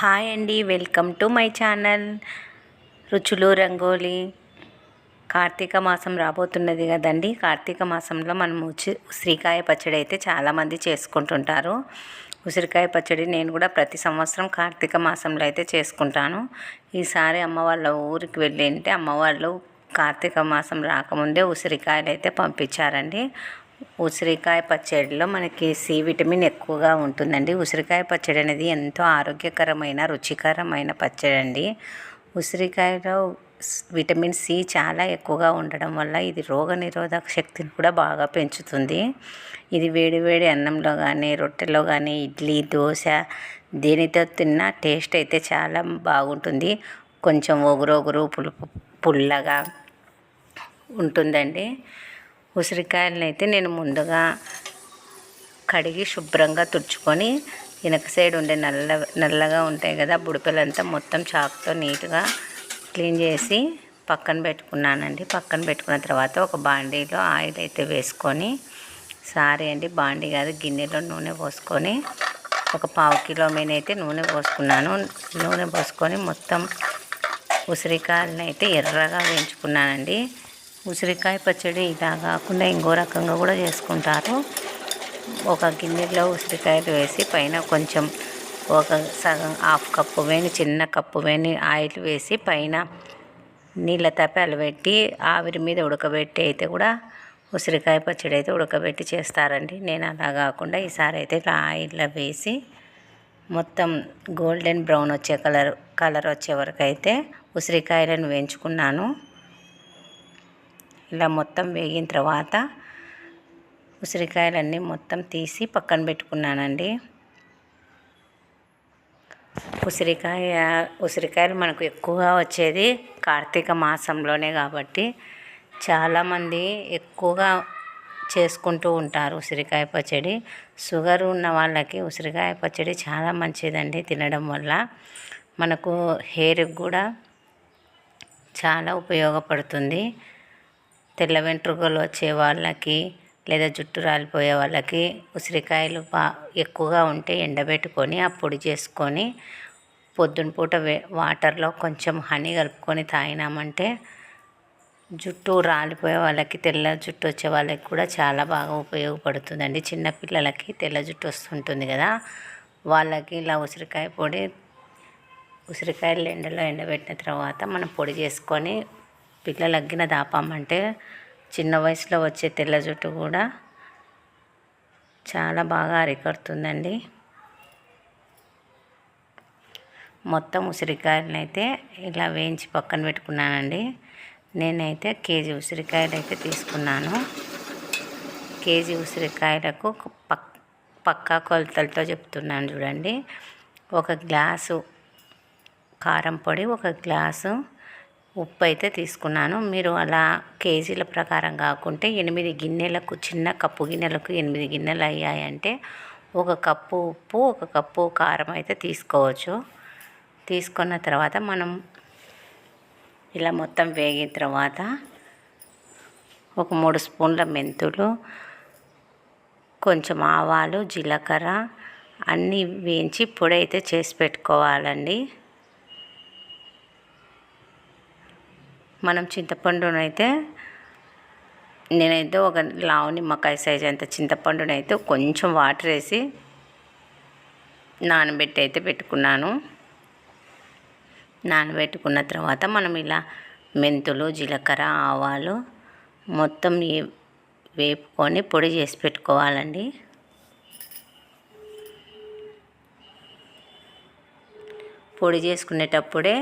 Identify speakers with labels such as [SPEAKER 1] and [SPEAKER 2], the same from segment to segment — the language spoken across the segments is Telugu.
[SPEAKER 1] హాయ్ అండి, వెల్కమ్ టు మై ఛానల్ రుచులు రంగోలి. కార్తీక మాసం రాబోతున్నది కదండి. కార్తీక మాసంలో మనం ఉసిరికాయ పచ్చడి అయితే చాలామంది చేసుకుంటుంటారు. ఉసిరికాయ పచ్చడి నేను కూడా ప్రతి సంవత్సరం కార్తీక మాసంలో అయితే చేసుకుంటాను. ఈసారి అమ్మ వాళ్ళ ఊరికి వెళ్ళింటే అమ్మ వాళ్ళు కార్తీక మాసం రాకముందే ఉసిరికాయలు అయితే పంపించారండి. ఉసిరికాయ పచ్చడిలో మనకి సి విటమిన్ ఎక్కువగా ఉంటుందండి. ఉసిరికాయ పచ్చడి అనేది ఎంతో ఆరోగ్యకరమైన రుచికరమైన పచ్చడి అండి. ఉసిరికాయలో విటమిన్ సి చాలా ఎక్కువగా ఉండడం వల్ల ఇది రోగనిరోధక శక్తిని కూడా బాగా పెంచుతుంది. ఇది వేడి వేడి అన్నంలో కానీ, రొట్టెలో కానీ, ఇడ్లీ, దోశ దేనితో తిన్నా టేస్ట్ అయితే చాలా బాగుంటుంది. కొంచెం ఒగురొగురు పుల్లగా ఉంటుందండి. ఉసిరికాయలను అయితే నేను ముందుగా కడిగి శుభ్రంగా తుడుచుకొని వెనక సైడ్ ఉండే నల్లగా ఉంటాయి కదా బుడిపెలంతా మొత్తం చాకుతో నీట్గా క్లీన్ చేసి పక్కన పెట్టుకున్నానండి. పక్కన పెట్టుకున్న తర్వాత ఒక బాండీలో ఆయిల్ అయితే వేసుకొని, బాండీ కాదు గిన్నెలో నూనె పోసుకొని ఒక 1/2 కిలో అయితే నూనె పోసుకున్నాను. నూనె పోసుకొని మొత్తం ఉసిరికాయలను అయితే ఎర్రగా వేయించుకున్నానండి. ఉసిరికాయ పచ్చడి ఇలా కాకుండా ఇంకో రకంగా కూడా చేసుకుంటారు. ఒక గిన్నెలో ఉసిరికాయలు వేసి పైన కొంచెం ఒక సగం 1/2 కప్పు చిన్న కప్పు ఆయిల్ వేసి పైన నీళ్ళ తపాలు పెట్టి ఆవిరి మీద ఉడకబెట్టి అయితే కూడా ఉసిరికాయ పచ్చడి అయితే ఉడకబెట్టి చేస్తారండి. నేను అలా కాకుండా ఈసారి అయితే ఇట్లా ఆయిల్లో వేసి మొత్తం గోల్డెన్ బ్రౌన్ వచ్చే కలర్ వచ్చే వరకు అయితే ఉసిరికాయలను వేయించుకున్నాను. ఇలా మొత్తం వేగిన తర్వాత ఉసిరికాయలన్నీ మొత్తం తీసి పక్కన పెట్టుకున్నానండి. ఉసిరికాయలు మనకు ఎక్కువగా వచ్చేది కార్తీక మాసంలోనే కాబట్టి చాలామంది ఎక్కువగా చేసుకుంటూ ఉంటారు ఉసిరికాయ పచ్చడి. షుగర్ ఉన్న వాళ్ళకి ఉసిరికాయ పచ్చడి చాలా మంచిదండి. తినడం వల్ల మనకు హెయిర్కి కూడా చాలా ఉపయోగపడుతుంది. తెల్ల వెంట్రుకలు వచ్చే వాళ్ళకి లేదా జుట్టు రాలిపోయే వాళ్ళకి ఉసిరికాయలు ఎక్కువగా ఉంటే ఎండబెట్టుకొని ఆ పొడి చేసుకొని పొద్దున పూట వాటర్లో కొంచెం హనీ కలుపుకొని తాగినామంటే జుట్టు రాలిపోయే వాళ్ళకి, తెల్ల జుట్టు వచ్చే వాళ్ళకి కూడా చాలా బాగా ఉపయోగపడుతుందండి. చిన్నపిల్లలకి తెల్ల జుట్టు వస్తుంటుంది కదా, వాళ్ళకి ఇలా ఉసిరికాయ పొడి ఉసిరికాయలు ఎండలో ఎండబెట్టిన తర్వాత మనం పొడి చేసుకొని పిల్లలు అగ్గిన దాపామంటే చిన్న వయసులో వచ్చే తెల్ల జుట్టు కూడా చాలా బాగా అరికడుతుందండి. మొత్తం ఉసిరికాయలను అయితే ఇలా వేయించి పక్కన పెట్టుకున్నానండి. నేనైతే కేజీ ఉసిరికాయలు అయితే తీసుకున్నాను. కేజీ ఉసిరికాయలకు పక్కా కొలతలతో చెప్తున్నాను చూడండి. 1 గ్లాసు కారం పొడి, 1 గ్లాసు ఉప్పు అయితే తీసుకున్నాను. మీరు అలా కేజీల ప్రకారం కాకుంటే 8 గిన్నెలకు, చిన్న కప్పు గిన్నెలకు 8 గిన్నెలు అయ్యాయంటే 1 కప్పు ఉప్పు, 1 కప్పు కారం అయితే తీసుకోవచ్చు. తీసుకున్న తర్వాత మనం ఇలా మొత్తం వేగిన తర్వాత ఒక 3 స్పూన్ల మెంతులు, కొంచెం ఆవాలు, జీలకర్ర అన్నీ వేయించి పొడి అయితే చేసి పెట్టుకోవాలండి. మనం చింతపండునైతే నేనైతే ఒక లావు నిమ్మకాయ సైజ్ అంత చింతపండునైతే కొంచెం వాటర్ వేసి నానబెట్టి అయితే పెట్టుకున్నాను. నానబెట్టుకున్న తర్వాత మనం ఇలా మెంతులు, జీలకర్ర, ఆవాలు మొత్తం వేపుకొని పొడి చేసి పెట్టుకోవాలండి. పొడి చేసుకునేటప్పుడే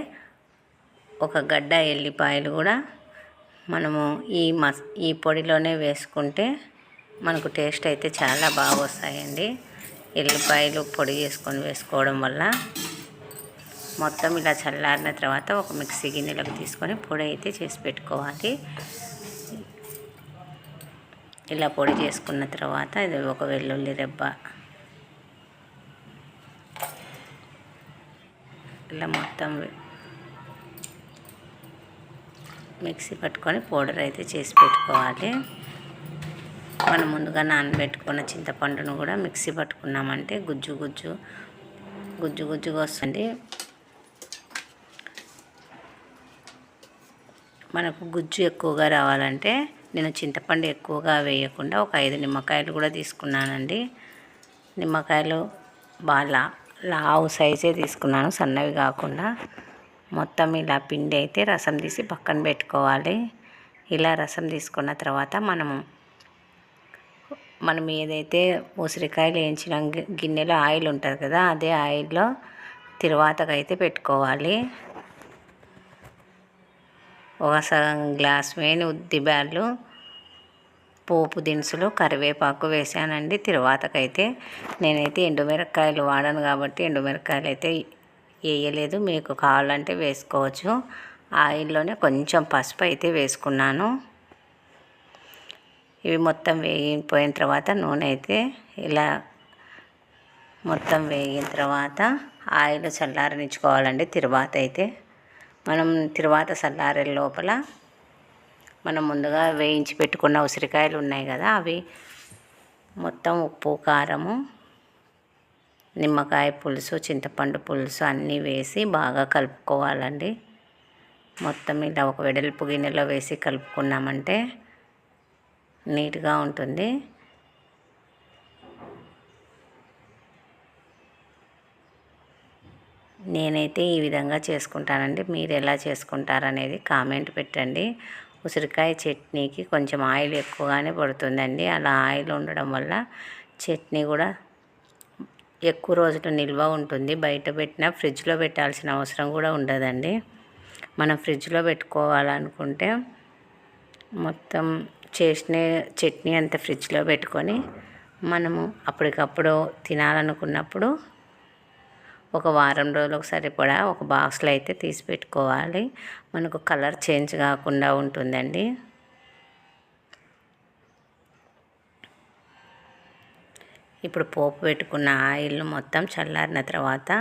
[SPEAKER 1] ఒక గడ్డ ఎల్లిపాయలు కూడా మనము ఈ పొడిలోనే వేసుకుంటే మనకు టేస్ట్ అయితే చాలా బాగా వస్తాయండి. ఎల్లిపాయలు పొడి చేసుకొని వేసుకోవడం వల్ల మొత్తం ఇలా చల్లారిన తర్వాత ఒక మిక్సీ గిన్నెలోకి తీసుకొని పొడి అయితే చేసి పెట్టుకోవాలి. ఇలా పొడి చేసుకున్న తర్వాత ఇది ఒక వెల్లుల్లి రెబ్బ ఇలా మొత్తం మిక్సీ పట్టుకొని పౌడర్ అయితే చేసి పెట్టుకోవాలి. మనం ముందుగా నానబెట్టుకున్న చింతపండును కూడా మిక్సీ పట్టుకున్నామంటే గుజ్జు గుజ్జు గుజ్జుగా వస్తుంది. మనకు గుజ్జు ఎక్కువగా రావాలంటే నేను చింతపండు ఎక్కువగా వేయకుండా ఒక 5 నిమ్మకాయలు కూడా తీసుకున్నానండి. నిమ్మకాయలు బాగా లావు సైజే తీసుకున్నాను, సన్నవి కాకుండా. మొత్తం ఇలా పిండి అయితే రసం తీసి పక్కన పెట్టుకోవాలి. ఇలా రసం తీసుకున్న తర్వాత మనం ఏదైతే ఉసిరికాయలు వేయించిన గిన్నెలో ఆయిల్ ఉంటుంది కదా, అదే ఆయిల్లో తిరువాతకైతే పెట్టుకోవాలి. ఒక సగం గ్లాస్ వేని ఉద్దిబ్యాళ్ళు, పోపు దినుసులు, కరివేపాకు వేసానండి. తిరువాతకైతే నేనైతే ఎండుమిరపకాయలు వాడను కాబట్టి ఎండుమిరపకాయలు అయితే వేయలేదు. మీకు కావాలంటే వేసుకోవచ్చు. ఆయిల్లోనే కొంచెం పసుపు అయితే వేసుకున్నాను. ఇవి మొత్తం వేగిపోయిన తర్వాత నూనె అయితే ఇలా మొత్తం వేగిన తర్వాత ఆయిల్ చల్లారనిచ్చుకోవాలండి. మనం తిరువాత చల్లారే లోపల మనం ముందుగా వేయించి పెట్టుకున్న ఉసిరికాయలు ఉన్నాయి కదా, అవి మొత్తం ఉప్పు, కారము, నిమ్మకాయ పులుసు, చింతపండు పులుసు అన్నీ వేసి బాగా కలుపుకోవాలండి. మొత్తం ఇలా ఒక వెడల్పు గిన్నెలో వేసి కలుపుకున్నామంటే నీట్గా ఉంటుంది. నేనైతే ఈ విధంగా చేసుకుంటానండి. మీరు ఎలా చేసుకుంటారనేది కామెంట్ పెట్టండి. ఉసిరికాయ చట్నీకి కొంచెం ఆయిల్ ఎక్కువగానే పడుతుందండి. అలా ఆయిల్ ఉండడం వల్ల చట్నీ కూడా ఎక్కువ రోజులు నిల్వ ఉంటుంది. బయట పెట్టినా ఫ్రిడ్జ్లో పెట్టాల్సిన అవసరం కూడా ఉండదండి. మనం ఫ్రిడ్జ్లో పెట్టుకోవాలనుకుంటే మొత్తం చేసిన చట్నీ అంతా ఫ్రిడ్జ్లో పెట్టుకొని మనము అప్పటికప్పుడు తినాలనుకున్నప్పుడు ఒక వారం రోజులకు సరిపడా ఒక బాక్స్లో అయితే తీసి పెట్టుకోవాలి. మనకు కలర్ చేంజ్ కాకుండా ఉంటుందండి. ఇప్పుడు పోపు పెట్టుకున్న ఆయిల్ మొత్తం చల్లారిన తర్వాత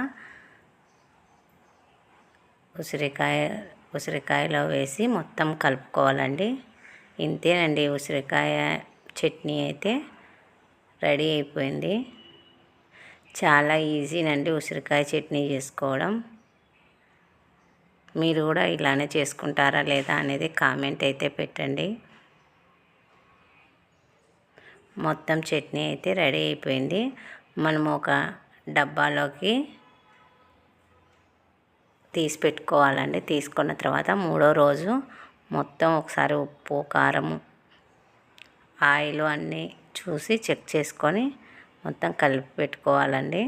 [SPEAKER 1] ఉసిరికాయలో వేసి మొత్తం కలుపుకోవాలండి. ఇంతేనండి, ఉసిరికాయ చట్నీ అయితే రెడీ అయిపోయింది. చాలా ఈజీనండి ఉసిరికాయ చట్నీ చేసుకోవడం. మీరు కూడా ఇలానే చేసుకుంటారా లేదా అనేది కామెంట్ అయితే పెట్టండి. మొత్తం చట్నీ అయితే రెడీ అయిపోయింది. మనము ఒక డబ్బాలోకి తీసి పెట్టుకోవాలండి. తీసుకున్న తర్వాత 3వ రోజు మొత్తం ఒకసారి ఉప్పు, కారము, ఆయిల్ అన్నీ చూసి చెక్ చేసుకొని మొత్తం కలిపి పెట్టుకోవాలండి.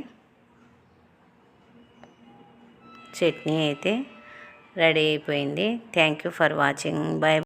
[SPEAKER 1] చట్నీ అయితే రెడీ అయిపోయింది. Thank you for watching. Bye.